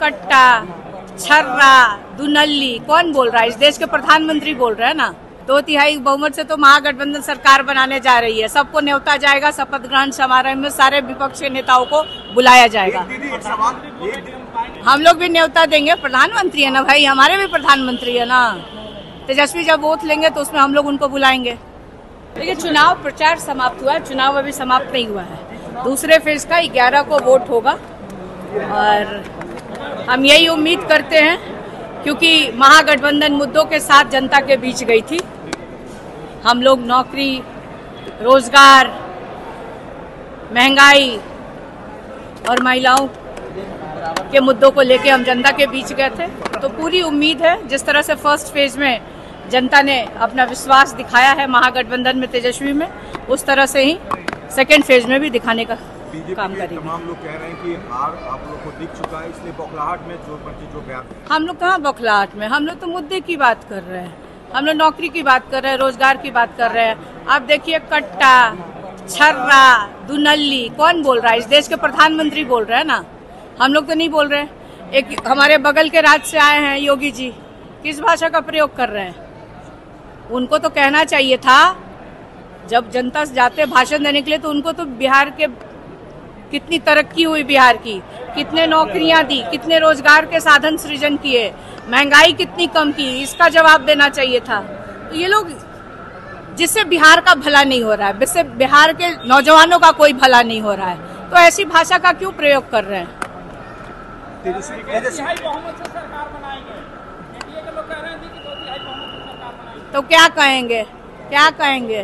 कट्टा, छर्रा, दुनल्ली कौन बोल रहा है? इस देश के प्रधानमंत्री बोल रहे हैं ना। 2/3 बहुमत से तो महागठबंधन सरकार बनाने जा रही है। सबको न्योता जाएगा, शपथ ग्रहण समारोह में सारे विपक्ष के नेताओं को बुलाया जाएगा। हम लोग भी न्योता देंगे, प्रधानमंत्री है ना भाई, हमारे भी प्रधानमंत्री है ना। तेजस्वी जब वोट लेंगे तो उसमें हम लोग उनको बुलाएंगे। देखिए, चुनाव प्रचार समाप्त हुआ है, चुनाव अभी समाप्त नहीं हुआ है। दूसरे फेज का 11 को वोट होगा और हम यही उम्मीद करते हैं, क्योंकि महागठबंधन मुद्दों के साथ जनता के बीच गई थी। हम लोग नौकरी, रोजगार, महंगाई और महिलाओं के मुद्दों को लेके हम जनता के बीच गए थे। तो पूरी उम्मीद है, जिस तरह से फर्स्ट फेज में जनता ने अपना विश्वास दिखाया है महागठबंधन में, तेजस्वी में, उस तरह से ही सेकेंड फेज में भी दिखाने का काम करेंगे। तमाम लोग कह रहे हैं कि हार आप लोग को दिख चुका है, इसलिए बौखलाहट में जो बयान। हम लोग कहाँ बौखलाहट में, हम लोग तो मुद्दे की बात कर रहे हैं। हम लोग नौकरी की बात कर रहे हैं, रोजगार की बात कर रहे हैं। आप देखिए, कट्टा, छर्रा, दुनल्ली कौन बोल रहा है? इस देश के प्रधानमंत्री बोल रहे हैं ना। हम लोग तो नहीं बोल रहे हैं। एक हमारे बगल के राज्य से आए हैं योगी जी, किस भाषा का प्रयोग कर रहे हैं? उनको तो कहना चाहिए था, जब जनता से जाते भाषण देने के लिए, तो उनको तो बिहार के कितनी तरक्की हुई, बिहार की कितने नौकरियां दी, कितने रोजगार के साधन सृजन किए, महंगाई कितनी कम की, इसका जवाब देना चाहिए था। तो ये लोग, जिससे बिहार का भला नहीं हो रहा है, जिससे बिहार के नौजवानों का कोई भला नहीं हो रहा है, तो ऐसी भाषा का क्यों प्रयोग कर रहे हैं? तो क्या कहेंगे, क्या कहेंगे,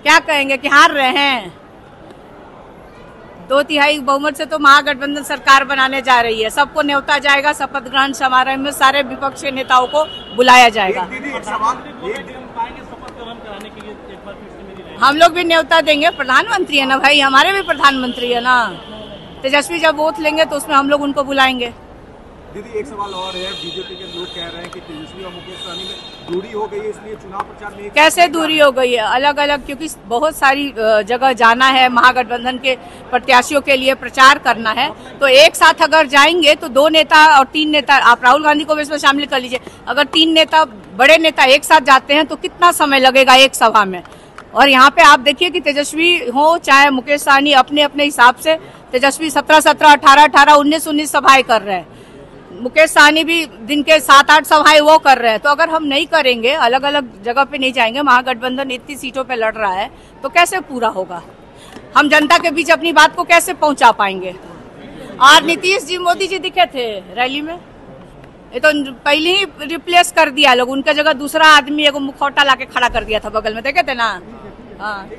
क्या कहेंगे कि हार रहे हैं? 2/3 बहुमत से तो महागठबंधन सरकार बनाने जा रही है। सबको न्योता जाएगा, शपथ ग्रहण समारोह में सारे विपक्ष के नेताओं को बुलाया जाएगा। हम लोग भी न्योता देंगे, प्रधानमंत्री है ना भाई, हमारे भी प्रधानमंत्री है ना। तेजस्वी जब वोट लेंगे तो उसमें हम लोग उनको बुलाएंगे। दीदी, एक सवाल और है। बीजेपी के लोग कह रहे हैं कि तेजस्वी और मुकेश सहनी में दूरी हो गई है, इसलिए चुनाव प्रचार में कैसे दूरी हो गई है? अलग अलग, क्योंकि बहुत सारी जगह जाना है, महागठबंधन के प्रत्याशियों के लिए प्रचार करना है। तो एक साथ अगर जाएंगे तो 2 नेता और 3 नेता, आप राहुल गांधी को भी इसमें शामिल कर लीजिए, अगर 3 नेता, बड़े नेता एक साथ जाते हैं तो कितना समय लगेगा एक सभा में? और यहाँ पे आप देखिए कि तेजस्वी हो चाहे मुकेश सहनी, अपने अपने हिसाब से तेजस्वी 17-17, 18-18, 19-19 सभाएं कर रहे हैं। मुकेश सहनी भी दिन के 7-8 सभाएं वो कर रहे हैं। तो अगर हम नहीं करेंगे, अलग अलग जगह पे नहीं जाएंगे, महागठबंधन इतनी सीटों पे लड़ रहा है, तो कैसे पूरा होगा? हम जनता के बीच अपनी बात को कैसे पहुंचा पाएंगे? और नीतीश जी, मोदी जी दिखे थे रैली में, ये तो पहले ही रिप्लेस कर दिया लोग, उनका जगह दूसरा आदमी एगो मुखौटा लाके खड़ा कर दिया था बगल में, देखे थे ना। हाँ।